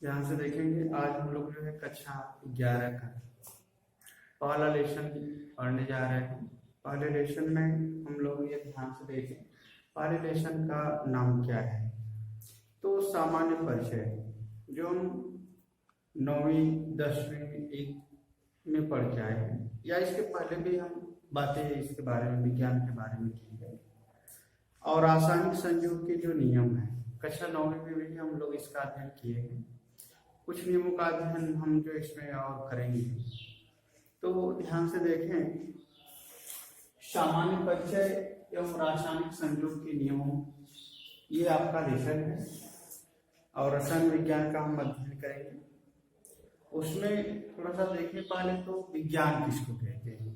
ध्यान से देखेंगे। आज हम लोग जो है कक्षा 11 का पहला लेसन पढ़ने जा रहे हैं। पहले लेसन में हम लोग ये ध्यान से देखें, पहले लेसन का नाम क्या है। तो सामान्य परिचय जो हम 9वीं 10वीं एक में पढ़ के आए हैं, या इसके पहले भी हम बातें इसके बारे में, विज्ञान के बारे में की है। और रासायनिक संयोग के जो नियम है कक्षा 9वीं में भी हम लोग इसका अध्ययन किए हैं। कुछ नियमों का अध्ययन हम जो इसमें और करेंगे। तो ध्यान से देखें, सामान्य परिचय एवं रासायनिक संयोग के नियमों, ये आपका लेसन है और रसायन विज्ञान का हम अध्ययन करेंगे। उसमें थोड़ा सा देखें, पहले तो विज्ञान किसको कहते हैं।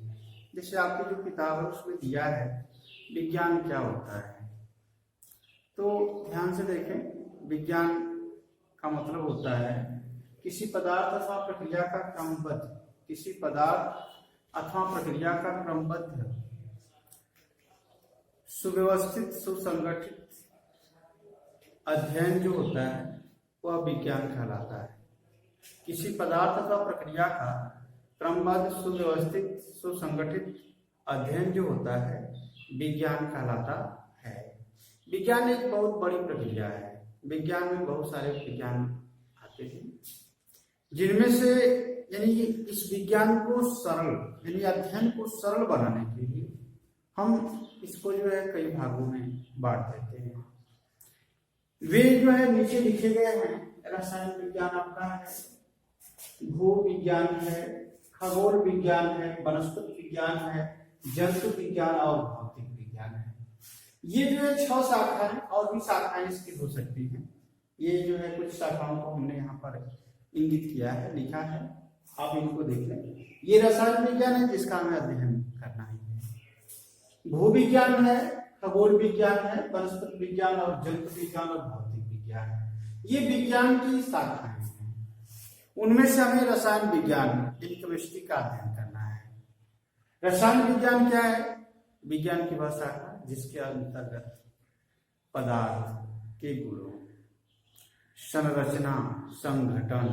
जैसे आपकी जो किताब है उसमें दिया है विज्ञान क्या होता है। तो ध्यान से देखें, विज्ञान का मतलब होता है किसी पदार्थ अथवा प्रक्रिया का क्रमबद्ध, किसी पदार्थ अथवा प्रक्रिया का क्रमबद्ध, सुव्यवस्थित, सुसंगठित अध्ययन जो होता है वह विज्ञान कहलाता है। किसी पदार्थ अथवा प्रक्रिया का क्रमबद्ध, सुव्यवस्थित, सुसंगठित अध्ययन जो होता है विज्ञान कहलाता है। विज्ञान एक बहुत बड़ी प्रक्रिया है। विज्ञान में बहुत सारे विज्ञान आते हैं, जिनमें से यानी इस विज्ञान को सरल, यानी अध्ययन को सरल बनाने के लिए हम इसको जो है कई भागों में बांट देते हैं। वे जो है नीचे लिखे गए हैं। रसायन विज्ञान आपका है, भू विज्ञान है, खगोल विज्ञान है, वनस्पति विज्ञान है, जंतु विज्ञान और भौतिक विज्ञान है। ये जो है 6 शाखाएं, और भी शाखाएं इसकी हो सकती हैं। ये जो है कुछ शाखाओं को हमने यहाँ पर इंगित किया है, लिखा है, आप इनको देख लें। ये रसायन विज्ञान है जिसका हमें अध्ययन करना है। भू विज्ञान है, खगोल विज्ञान है, वनस्पति विज्ञान और जंतु विज्ञान और भौतिक विज्ञान है। ये विज्ञान की शाखाएं हैं। उनमें से हमें रसायन विज्ञान यानी केमिस्ट्री का अध्ययन करना है। रसायन विज्ञान क्या है? विज्ञान की वह शाखा जिसके अंतर्गत पदार्थ के गुणों, संरचना, संघटन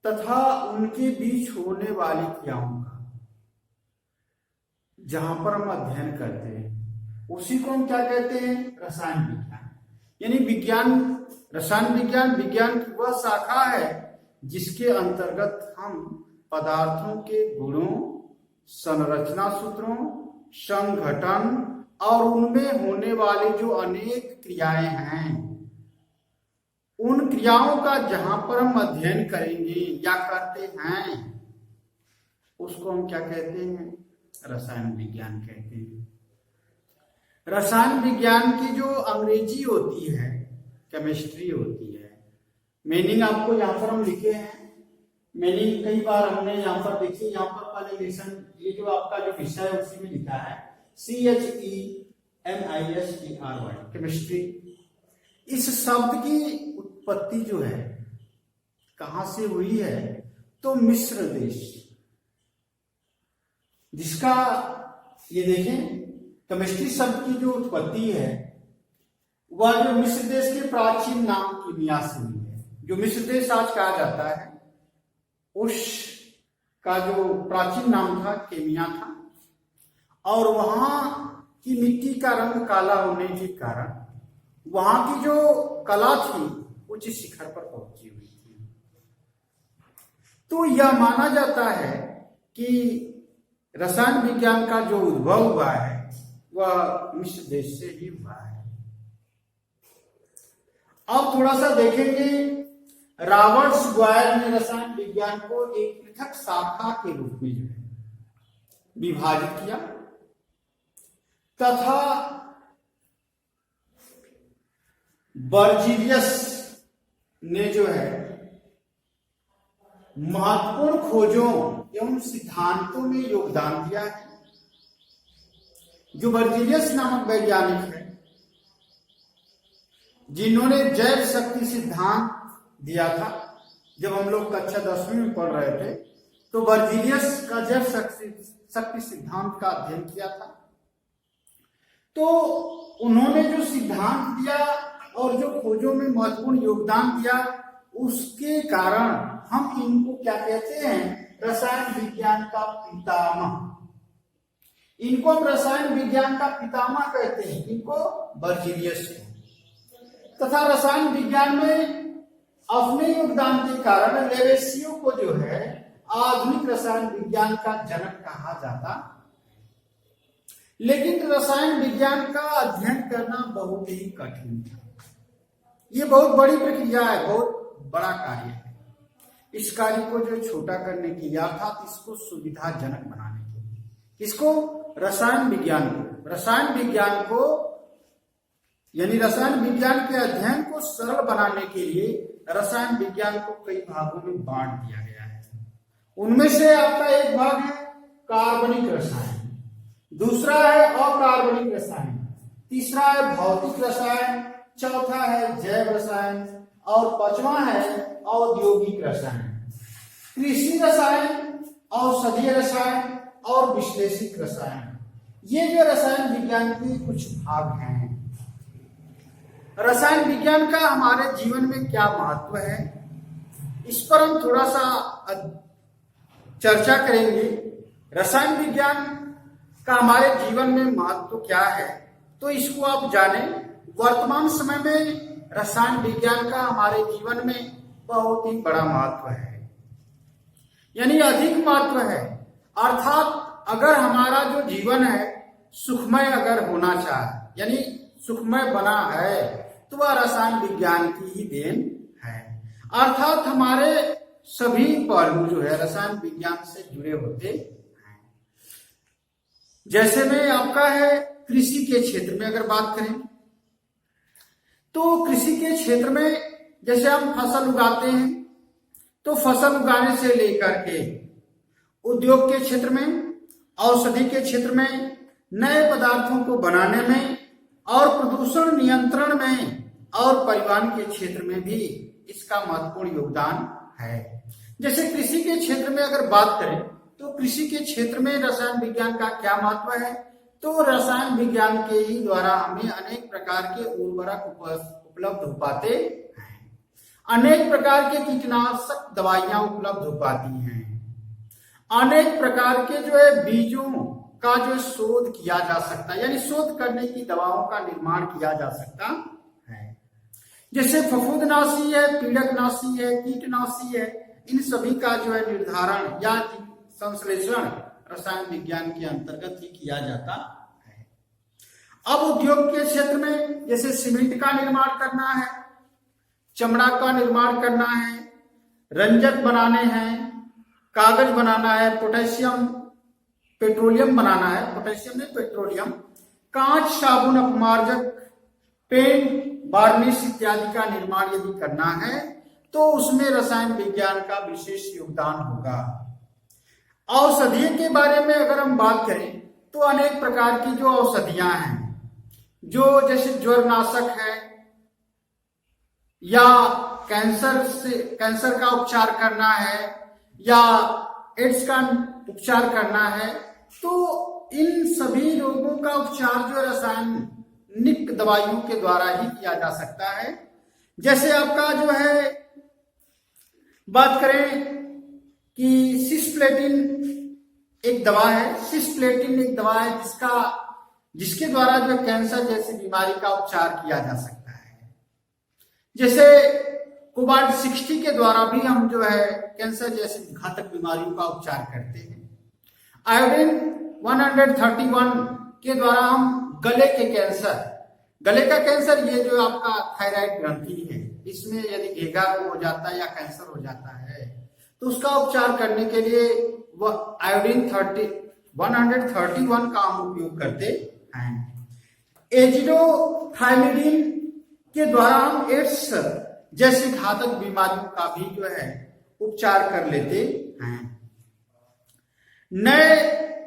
तथा उनके बीच होने वाली क्रियाओं का जहां पर हम अध्ययन करते हैं उसी को हम क्या कहते हैं? रसायन विज्ञान। यानी विज्ञान, रसायन विज्ञान विज्ञान की वह शाखा है जिसके अंतर्गत हम पदार्थों के गुणों, संरचना सूत्रों, संघटन और उनमें होने वाली जो अनेक क्रियाएं हैं, उन क्रियाओं का जहां पर हम अध्ययन करेंगे या करते हैं उसको हम क्या कहते हैं? रसायन विज्ञान कहते हैं। रसायन विज्ञान की जो अंग्रेजी होती है केमिस्ट्री होती है। मीनिंग आपको यहाँ पर हम लिखे हैं, मीनिंग कई बार हमने यहाँ पर देखी। यहाँ पर पहले लेसन, ये जो आपका जो विषय है उसी में लिखा है CHEMISTRY, केमिस्ट्री। इस शब्द की उत्पत्ति जो है कहां से हुई है? तो मिस्र देश, जिसका ये देखें केमिस्ट्री शब्द की जो उत्पत्ति है वह जो मिस्र देश के प्राचीन नाम कीमिया से हुई है। जो मिस्र देश आज कहा जाता है उस का जो प्राचीन नाम था कीमिया था, और वहां की मिट्टी का रंग काला होने के कारण वहां की जो कला थी उच्च शिखर पर पहुंची हुई थी। तो यह माना जाता है कि रसायन विज्ञान का जो उद्भव हुआ है वह मिस्र देश से ही हुआ है। अब थोड़ा सा देखेंगे, रॉबर्ट्स बॉयल ने रसायन विज्ञान को एक पृथक शाखा के रूप में जो है विभाजित किया, तथा बर्जीलियस ने जो है महत्वपूर्ण खोजों एवं सिद्धांतों में योगदान दिया है। जो बर्जीलियस नामक वैज्ञानिक है जिन्होंने जैव शक्ति सिद्धांत दिया था, जब हम लोग कक्षा 10वीं में पढ़ रहे थे तो बर्जीलियस का जैव शक्ति सिद्धांत का अध्ययन किया था। तो उन्होंने जो सिद्धांत दिया और जो खोजों में महत्वपूर्ण योगदान दिया उसके कारण हम इनको क्या कहते हैं, रसायन विज्ञान का पितामह। इनको हम रसायन विज्ञान का पितामह कहते हैं, इनको बर्जीलियस को। तथा रसायन विज्ञान में अपने योगदान के कारण लेवेसियो को जो है आधुनिक रसायन विज्ञान का जनक कहा जाता। लेकिन रसायन विज्ञान का अध्ययन करना बहुत ही कठिन था। ये बहुत बड़ी प्रक्रिया है, बहुत बड़ा कार्य है। इस कार्य को जो छोटा करने के लिए, अर्थात इसको सुविधाजनक बनाने के लिए, इसको रसायन विज्ञान को यानी रसायन विज्ञान के अध्ययन को सरल बनाने के लिए रसायन विज्ञान को कई भागों में बांट दिया गया है। उनमें से आपका एक भाग है कार्बनिक रसायन, दूसरा है अकार्बनिक रसायन, तीसरा है भौतिक रसायन, चौथा है जैव रसायन और पांचवा है औद्योगिक रसायन। कृषि रसायन, औषधीय रसायन और विश्लेषिक रसायन, ये जो रसायन विज्ञान के कुछ भाग हैं। रसायन विज्ञान का हमारे जीवन में क्या महत्व है, इस पर हम थोड़ा सा चर्चा करेंगे। रसायन विज्ञान का हमारे जीवन में महत्व क्या है, तो इसको आप जानें। वर्तमान समय में रसायन विज्ञान का हमारे जीवन में बहुत ही बड़ा महत्व है, यानी अधिक महत्व है। अर्थात अगर हमारा जो जीवन है सुखमय अगर होना चाहे, यानी सुखमय बना है, तो वह रसायन विज्ञान की ही देन है। अर्थात हमारे सभी पहलू जो है रसायन विज्ञान से जुड़े होते हैं। जैसे में आपका है कृषि के क्षेत्र में अगर बात करें, तो कृषि के क्षेत्र में जैसे हम फसल उगाते हैं, तो फसल उगाने से लेकर के उद्योग के क्षेत्र में, औषधि के क्षेत्र में, नए पदार्थों को बनाने में और प्रदूषण नियंत्रण में और परिवहन के क्षेत्र में भी इसका महत्वपूर्ण योगदान है। जैसे कृषि के क्षेत्र में अगर बात करें, तो कृषि के क्षेत्र में रसायन विज्ञान का क्या महत्व है, तो रसायन विज्ञान के ही द्वारा हमें अनेक प्रकार के उर्वरक उपलब्ध हो पाते हैं, अनेक प्रकार के कीटनाशक दवाइयां उपलब्ध हो पाती हैं, अनेक प्रकार के जो है बीजों का जो शोध किया जा सकता है, यानी शोध करने की दवाओं का निर्माण किया जा सकता है। जैसे फफूंदनाशी है, पीड़कनाशी है, कीटनाशी है, इन सभी का जो है निर्धारण या संश्लेषण रसायन विज्ञान के अंतर्गत ही किया जाता है। अब उद्योग के क्षेत्र में जैसे सीमेंट का निर्माण करना है, चमड़ा का निर्माण करना है, रंजक बनाने हैं, कागज बनाना है, पेट्रोलियम बनाना है, पोटेशियम नहीं पेट्रोलियम, कांच, साबुन, अपमार्जक, पेंट, वार्निश इत्यादि का निर्माण यदि करना है, तो उसमें रसायन विज्ञान का विशेष योगदान होगा। औषधि के बारे में अगर हम बात करें, तो अनेक प्रकार की जो औषधियां हैं, जो जैसे ज्वरनाशक है या कैंसर का उपचार करना है या एड्स का उपचार करना है, तो इन सभी रोगों का उपचार जो रासायनिक दवाइयों के द्वारा ही किया जा सकता है। जैसे आपका जो है बात करें कि सिस्प्लेटिन एक दवा है, सिस्प्लेटिन एक दवा है जिसके द्वारा जो कैंसर जैसी बीमारी का उपचार किया जा सकता है। जैसे कोबाल्ट 60 के द्वारा भी हम जो है कैंसर जैसी घातक बीमारियों का उपचार करते हैं। आयोडीन 131 के द्वारा हम गले का कैंसर, ये जो आपका थायराइड ग्रंथि है, इसमें यदि घेगा हो जाता है या कैंसर हो जाता है, तो उसका उपचार करने के लिए वह आयोडीन 131 का हम उपयोग करते हैं। एजिडोथाइलिडीन के द्वारा हम एड्स जैसी घातक बीमारियों का भी जो है उपचार कर लेते हैं। नए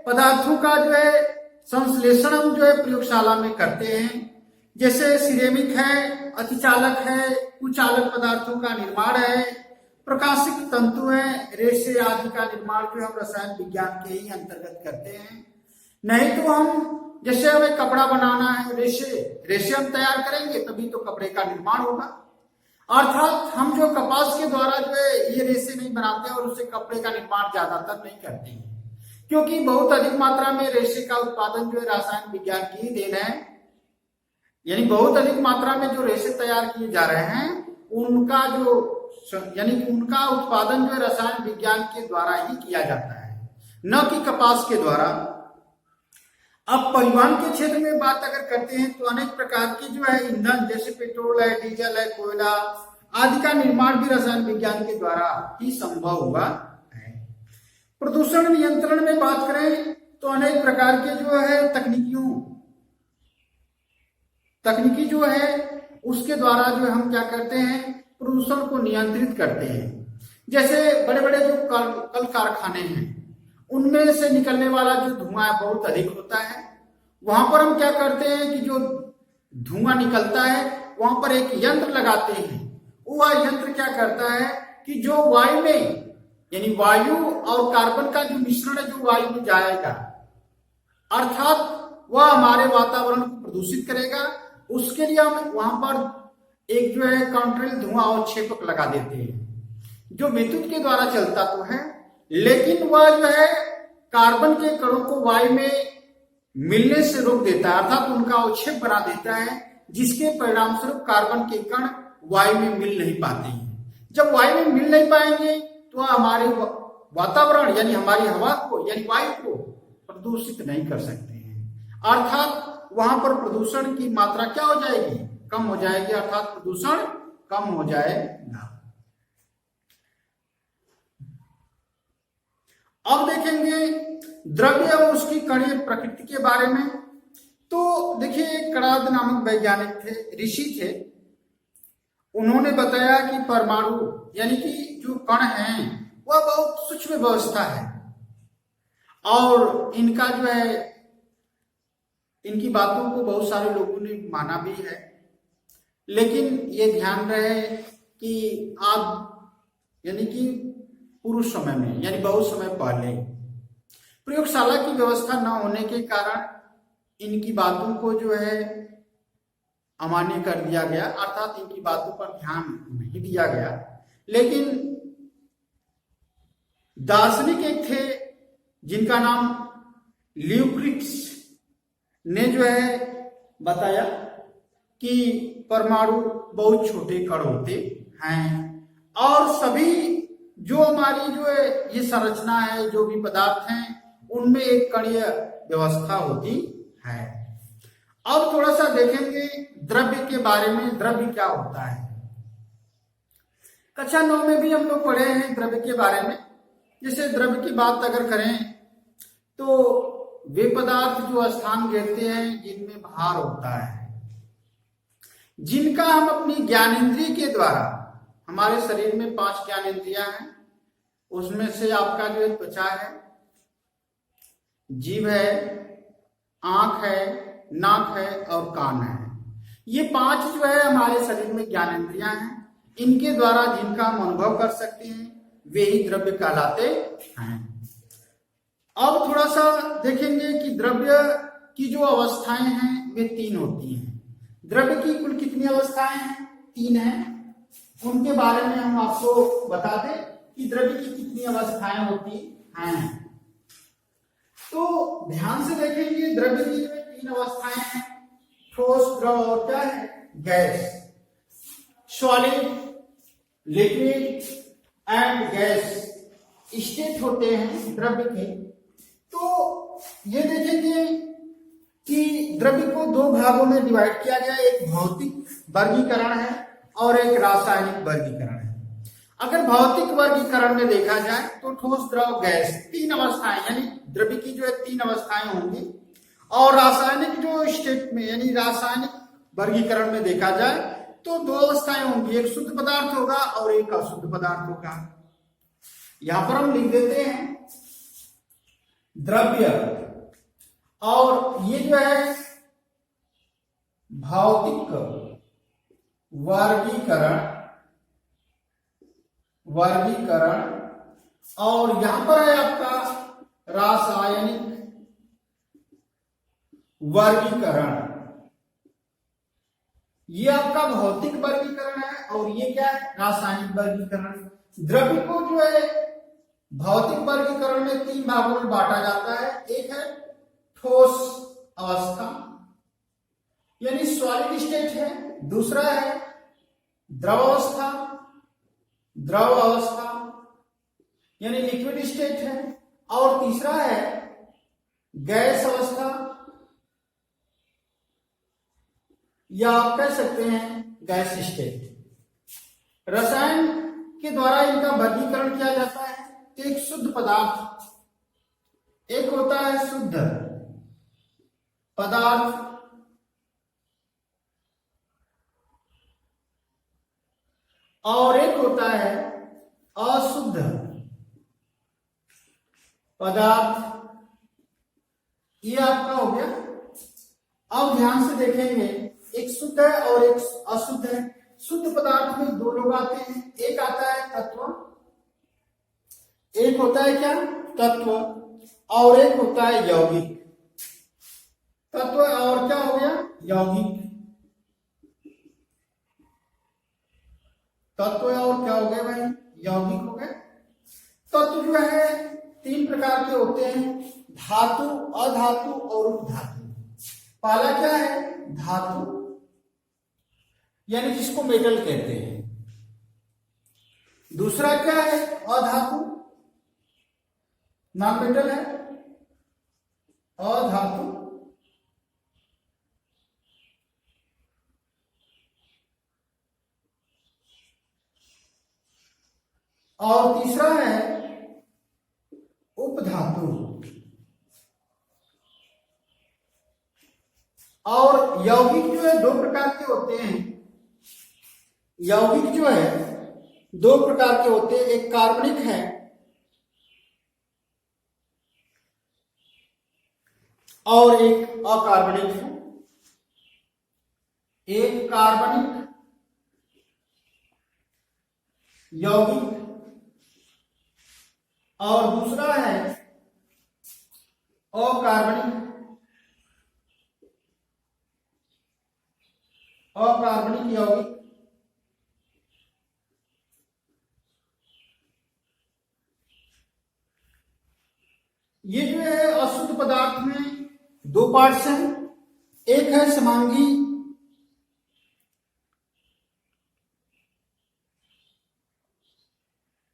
पदार्थों का जो है संश्लेषण हम जो है प्रयोगशाला में करते हैं। जैसे सिरेमिक है, अतिचालक है, कुचालक पदार्थों का निर्माण है, प्रकाशिक तंतु है, रेशे आदि का निर्माण जो हम रसायन विज्ञान के ही अंतर्गत करते हैं। नहीं तो हम जैसे हमें कपड़ा बनाना है, रेशे हम तैयार करेंगे तभी तो कपड़े का निर्माण होगा। अर्थात हम जो कपास के द्वारा जो है ये रेशे नहीं बनाते और उससे कपड़े का निर्माण ज्यादातर नहीं करते हैं, क्योंकि बहुत अधिक मात्रा में रेशे का उत्पादन जो है रसायन विज्ञान की ही देन है। यानी बहुत अधिक मात्रा में जो रेशे तैयार किए जा रहे हैं उनका जो यानी कि उनका उत्पादन जो है रसायन विज्ञान के द्वारा ही किया जाता है, न कि कपास के द्वारा। अब परिवहन के क्षेत्र में बात अगर करते हैं तो अनेक प्रकार की जो है ईंधन जैसे पेट्रोल है, डीजल है, कोयला आदि का निर्माण भी रसायन विज्ञान के द्वारा ही संभव हुआ है। प्रदूषण नियंत्रण में बात करें तो अनेक प्रकार के जो है तकनीकी जो है उसके द्वारा जो हम क्या करते हैं, प्रदूषण को नियंत्रित करते हैं। जैसे बड़े बड़े जो कल कारखाने हैं उनमें से निकलने वाला जो धुआं बहुत अधिक होता है, वहां पर हम क्या करते हैं कि जो धुआं निकलता है वहां पर एक यंत्र लगाते हैं। वह यंत्र क्या करता है कि जो वायु में यानी वायु और कार्बन का जो मिश्रण है जो वायु में जाएगा, अर्थात वह हमारे वातावरण को प्रदूषित करेगा, उसके लिए हम वहां पर एक जो है कंट्रोल धुआं और छेपक लगा देते हैं जो विद्युत के द्वारा चलता तो है, लेकिन वह जो है कार्बन के कणों को वायु में मिलने से रोक देता है, अर्थात उनका अवक्षेप बना देता है, जिसके परिणाम स्वरूप कार्बन के कण वायु में मिल नहीं पाते हैं। जब वायु में मिल नहीं पाएंगे तो हमारे वातावरण यानी हमारी हवा को यानी वायु को प्रदूषित नहीं कर सकते हैं, अर्थात वहां पर प्रदूषण की मात्रा क्या हो जाएगी, कम हो जाएगी, अर्थात प्रदूषण कम हो जाएगा। अब देखेंगे द्रव्य और उसकी कणीय प्रकृति के बारे में। तो देखिए कणाद नामक वैज्ञानिक थे, ऋषि थे, उन्होंने बताया कि परमाणु यानी कि जो कण हैं वह बहुत सूक्ष्म व्यवस्था है और इनका जो है इनकी बातों को बहुत सारे लोगों ने माना भी है, लेकिन ये ध्यान रहे कि आज यानी कि पूर्व समय में यानी बहुत समय पहले प्रयोगशाला की व्यवस्था न होने के कारण इनकी बातों को जो है अमान्य कर दिया गया, अर्थात इनकी बातों पर ध्यान नहीं दिया गया। लेकिन दार्शनिक एक थे जिनका नाम ल्यूक्रिक्स ने जो है बताया कि परमाणु बहुत छोटे कण होते हैं और सभी जो हमारी जो है ये संरचना है, जो भी पदार्थ हैं उनमें एक कणीय व्यवस्था होती है। अब थोड़ा सा देखेंगे द्रव्य के बारे में, द्रव्य क्या होता है। कक्षा 9 में भी हम लोग पढ़े हैं द्रव्य के बारे में। जैसे द्रव्य की बात अगर करें तो वे पदार्थ जो स्थान घेरते हैं जिनमें भार होता है, जिनका हम अपनी ज्ञानेंद्रिय के द्वारा, हमारे शरीर में 5 ज्ञानेंद्रियां हैं, उसमें से आपका जो है त्वचा है, जीभ है, आंख है, नाक है और कान है। ये 5 जो है हमारे शरीर में ज्ञानेंद्रियां हैं, इनके द्वारा जिनका हम अनुभव कर सकते हैं वे ही द्रव्य कहलाते हैं। अब थोड़ा सा देखेंगे कि द्रव्य की जो अवस्थाएं हैं वे 3 होती हैं। द्रव्य की कुल कितनी अवस्थाएं हैं? 3 हैं। उनके बारे में हम आपको बता दें कि द्रव्य की कितनी अवस्थाएं होती हैं। तो ध्यान से देखेंगे द्रव्य की 3 अवस्थाएं हैं, ठोस, द्रव और क्या है, gas. Solid, liquid and gas state होते हैं द्रव्य के। तो ये देखेंगे कि द्रव्य को 2 भागों में डिवाइड किया गया, एक भौतिक वर्गीकरण है और एक रासायनिक वर्गीकरण है। अगर भौतिक वर्गीकरण में देखा जाए तो ठोस, द्रव, गैस 3 अवस्थाएं यानी द्रव्य की जो है 3 अवस्थाएं होंगी, और रासायनिक जो स्टेट में यानी रासायनिक वर्गीकरण में देखा जाए तो 2 अवस्थाएं होंगी, एक शुद्ध पदार्थ होगा और एक अशुद्ध पदार्थ होगा। यहां पर हम लिख देते हैं द्रव्य, और ये जो है भौतिक वर्गीकरण और यहां पर है आपका रासायनिक वर्गीकरण। ये आपका भौतिक वर्गीकरण है और ये क्या है, रासायनिक वर्गीकरण। द्रव्य को जो है भौतिक वर्गीकरण में 3 भागों में बांटा जाता है। एक है ठोस अवस्था यानी सॉलिड स्टेट है, दूसरा है द्रव अवस्था, द्रव अवस्था यानी लिक्विड स्टेट है, और तीसरा है गैस अवस्था या आप कह सकते हैं गैस स्टेट। रसायन के द्वारा इनका वर्गीकरण किया जाता है। एक शुद्ध पदार्थ, एक होता है शुद्ध पदार्थ, और एक होता है अशुद्ध पदार्थ। ये आपका हो गया। अब ध्यान से देखेंगे, एक शुद्ध है और एक अशुद्ध है। शुद्ध पदार्थ में 2 लोग आते हैं, एक आता है तत्व, एक होता है क्या, तत्व, और एक होता है यौगिक। तत्व और क्या हो गया, यौगिक। तत्व और क्या हो गए भाई, यौगिक हो गए। तत्व जो है 3 प्रकार के होते हैं, धातु, अधातु और उपधातु। पहला क्या है, धातु यानी जिसको मेटल कहते हैं। दूसरा क्या है, अधातु, नॉन मेटल है, अधातु। और तीसरा है उपधातु। और यौगिक जो है 2 प्रकार के होते हैं। यौगिक जो है 2 प्रकार के होते हैं, एक कार्बनिक है और एक अकार्बनिक है। एक कार्बनिक यौगिक और दूसरा है अकार्बनिक यौगिक। ये जो है अशुद्ध पदार्थ में 2 पार्ट्स हैं। एक है समांगी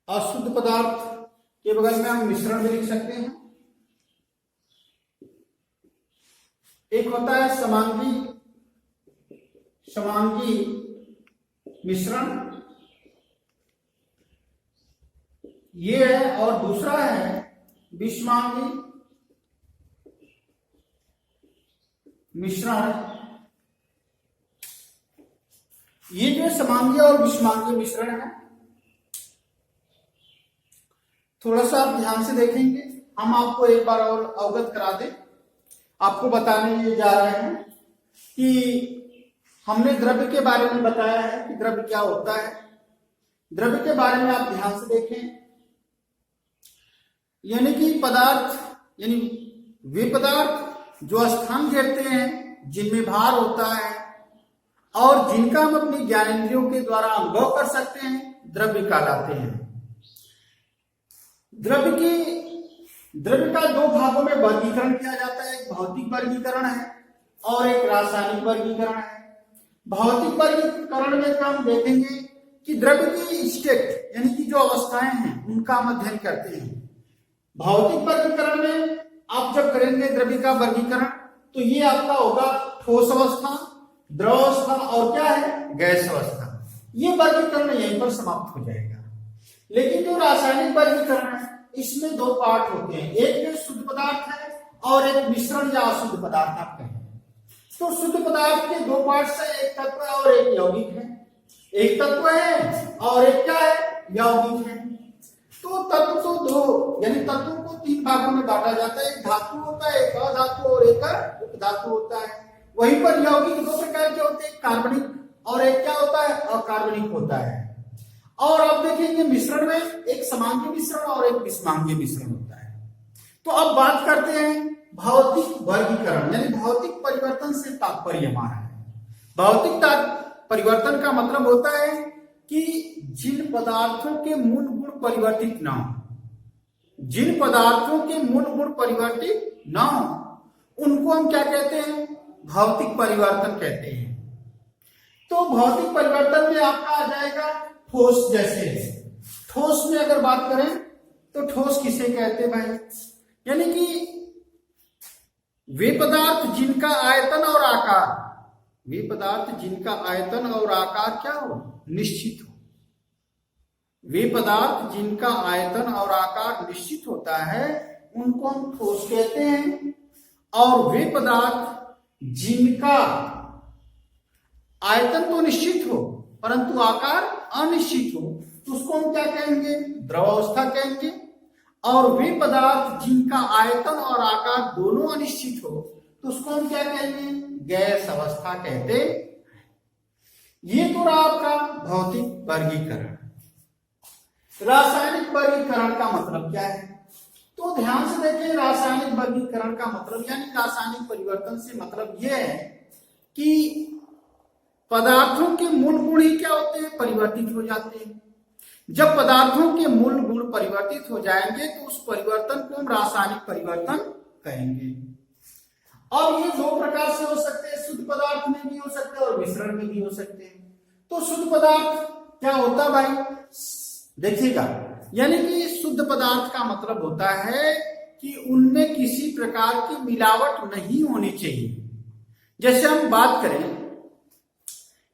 अशुद्ध पदार्थ के बगल में हम मिश्रण भी लिख सकते हैं। एक होता है समांगी मिश्रण, ये है, और दूसरा है विषमांगी मिश्रण। ये जो समांगी और विषमांगी मिश्रण है, थोड़ा सा आप ध्यान से देखेंगे। हम आपको एक बार और अवगत करा दें। आपको बताने जा रहे हैं कि हमने द्रव्य के बारे में बताया है कि द्रव्य क्या होता है। द्रव्य के बारे में आप ध्यान से देखें, यानी कि पदार्थ, यानी वे पदार्थ जो स्थान घेरते हैं, जिनमें भार होता है और जिनका हम अपनी ज्ञानेंद्रियों के द्वारा अनुभव कर सकते हैं, द्रव्य कहलाते हैं। द्रव्य का 2 भागों में वर्गीकरण किया जाता है। एक भौतिक वर्गीकरण है और एक रासायनिक वर्गीकरण है। भौतिक वर्गीकरण में हम देखेंगे कि द्रव्य की स्टेट यानी कि जो अवस्थाएं हैं उनका हम अध्ययन करते हैं। भौतिक वर्गीकरण में आप जब करेंगे द्रव्य का वर्गीकरण, तो ये आपका होगा ठोस अवस्था, द्रव अवस्था और क्या है, गैस अवस्था। ये वर्गीकरण यहीं पर समाप्त हो जाएगा। लेकिन जो रासायनिक वर्गीकरण है, इसमें 2 पार्ट होते हैं। एक जो शुद्ध पदार्थ है और एक मिश्रण या अशुद्ध पदार्थ आप कहें। तो शुद्ध पदार्थ के 2 पार्ट्स है, एक तत्व है और एक यौगिक है। एक तत्व है और एक क्या है, यौगिक है। तो तत्व को 2 यानी तत्वों को 3 भागों में बांटा जाता है। एक धातु होता है, एक अधातु और एक उपधातु होता है। वहीं पर यौगिक 2 प्रकार के होते हैं, कार्बनिक और एक क्या होता है, अकार्बनिक होता है। और आप देखेंगे मिश्रण में एक समांगी मिश्रण और एक विषमांगी मिश्रण होता है। तो अब बात करते हैं भौतिक वर्गीकरण, यानी भौतिक परिवर्तन से तात्पर्य हमारा है। भौतिक परिवर्तन का मतलब होता है कि जिन पदार्थों के मूल गुण परिवर्तित ना हो, जिन पदार्थों के मूल गुण परिवर्तित ना हो उनको हम क्या कहते हैं? भौतिक परिवर्तन कहते हैं। तो भौतिक परिवर्तन में आपका आ जाएगा ठोस। जैसे ठोस में अगर बात करें तो ठोस किसे कहते हैं भाई? यानी कि वे पदार्थ जिनका आयतन और आकार, वे पदार्थ जिनका आयतन और आकार क्या हो? निश्चित हो। वे पदार्थ जिनका आयतन और आकार निश्चित होता है उनको हम ठोस कहते हैं। और वे पदार्थ जिनका आयतन तो निश्चित हो परंतु आकार अनिश्चित हो तो उसको हम क्या कहेंगे? द्रवावस्था कहेंगे। और वे पदार्थ जिनका आयतन और आकार दोनों अनिश्चित हो तो उसको हम क्या कहेंगे? गैस अवस्था कहते हैं। ये तो रहा आपका भौतिक वर्गीकरण। रासायनिक वर्गीकरण का मतलब क्या है? तो ध्यान से देखिए, रासायनिक वर्गीकरण का मतलब यानी रासायनिक परिवर्तन से मतलब यह है कि पदार्थों के मूल गुण ही क्या होते हैं? परिवर्तित हो जाते हैं। जब पदार्थों के मूल गुण परिवर्तित हो जाएंगे तो उस परिवर्तन को हम रासायनिक परिवर्तन कहेंगे। और ये दो प्रकार से हो सकते हैं, शुद्ध पदार्थ में भी हो सकते हैं और मिश्रण में भी हो सकते हैं। तो शुद्ध पदार्थ क्या होता है भाई? देखिएगा, यानी कि शुद्ध पदार्थ का मतलब होता है कि उनमें किसी प्रकार की मिलावट नहीं होनी चाहिए। जैसे हम बात करें,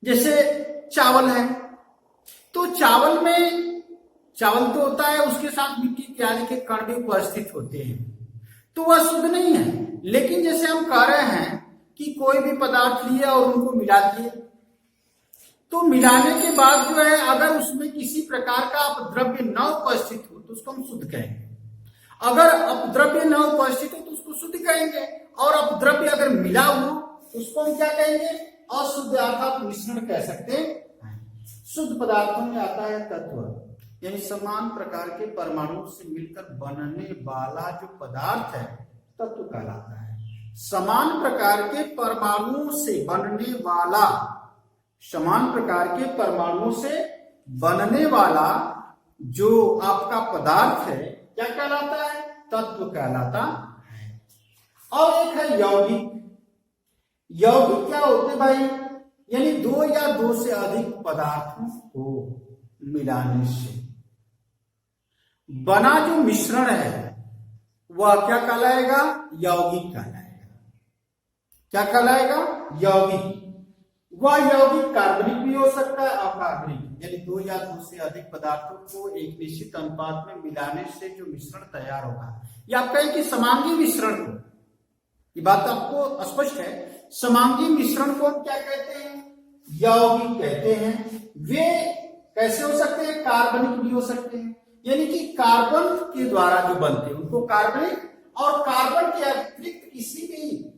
जैसे चावल है तो चावल में चावल तो होता है, उसके साथ मिट्टी इत्यादि के कण भी उपस्थित होते हैं तो वह शुद्ध नहीं है। लेकिन जैसे हम कह रहे हैं कि कोई भी पदार्थ लिए और उनको मिला दिए तो मिलाने के बाद जो है अगर उसमें किसी प्रकार का अपद्रव्य न उपस्थित हो तो उसको हम शुद्ध कहेंगे। अगर अपद्रव्य न उपस्थित हो तो उसको शुद्ध कहेंगे। और अपद्रव्य अगर मिला हो तो उसको हम क्या कहेंगे? अशुद्ध अर्थात मिश्रण कह सकते हैं। शुद्ध पदार्थों में आता है तत्व, यानी समान प्रकार के परमाणु से मिलकर बनने वाला जो पदार्थ है तत्व कहलाता है। समान प्रकार के परमाणु से बनने वाला, समान प्रकार के परमाणु से बनने वाला जो आपका पदार्थ है क्या कहलाता है? तत्व कहलाता है। और एक है यौगिक। यौगिक क्या होते भाई? यानी दो या दो से अधिक पदार्थों को मिलाने से बना जो मिश्रण है वह क्या कहलाएगा? यौगिक कहलाएगा। क्या कहलाएगा? यौगिक। वह यौगिक कार्बनिक भी हो सकता है, अकार्बनिक, यानी दो या दो से अधिक पदार्थों को एक निश्चित अनुपात में मिलाने से जो मिश्रण तैयार होगा। या आप कहें कि समांगी मिश्रण को, ये बात आपको स्पष्ट है, समांगी मिश्रण को हम क्या कहते हैं? यौगिक कहते हैं। वे कैसे हो सकते हैं? कार्बनिक भी हो सकते हैं, यानी कि कार्बन के द्वारा जो बनते हैं उनको कार्बनिक, और कार्बन के अतिरिक्त किसी भी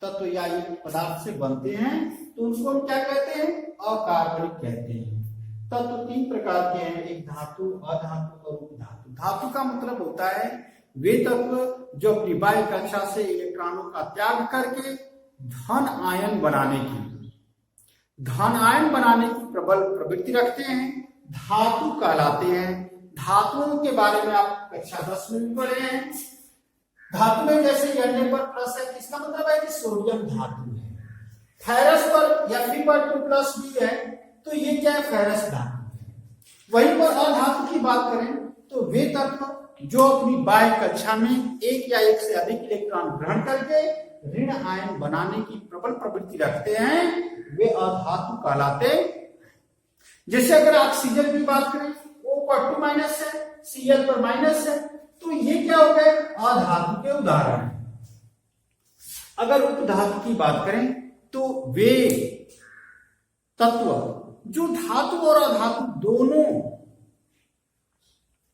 तत्व या पदार्थ से बनते हैं तो उनको हम क्या कहते हैं? अकार्बनिक कहते हैं। तत्व तीन प्रकार के हैं, एक धातु, अधातु और उपधातु। धातु का मतलब होता है वे तत्व जो अपनी बाह्य कक्षा से इलेक्ट्रॉनों का त्याग करके धन आयन बनाने की प्रबल प्रवृत्ति रखते हैं, धातु कहलाते हैं। धातुओं के बारे में आप कक्षा 10 में भी पढ़े हैं। धातु में जैसे Na पर प्लस है, इसका मतलब है कि सोडियम धातु है। फेरस पर Fe पर 2+ भी है तो ये क्या है? फेरस धातु है। वहीं पर अधातु की बात करें तो वे तत्व जो अपनी बाह्य कक्षा में एक या एक से अधिक इलेक्ट्रॉन ग्रहण करके ऋण आयन बनाने की प्रबल प्रवृत्ति रखते हैं वे अधातु कहलाते। जैसे अगर ऑक्सीजन की बात करें, O पर 2- है, Cl पर माइनस है, तो ये क्या हो गए? अधातु के उदाहरण। अगर उपधातु की बात करें तो वे तत्व जो धातु और अधातु दोनों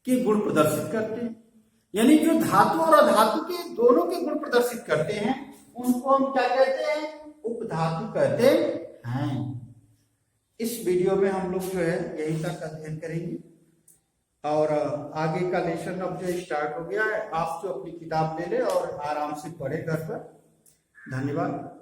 के गुण प्रदर्शित करते हैं, यानी जो धातु और अधातु के दोनों के गुण प्रदर्शित करते हैं उनको हम क्या कहते हैं? उपधातु कहते हैं। इस वीडियो में हम लोग जो है यही तक अध्ययन करेंगे और आगे का लेसन अब जो स्टार्ट हो गया है, आप जो अपनी किताब ले ले और आराम से पढ़े घर पर। धन्यवाद।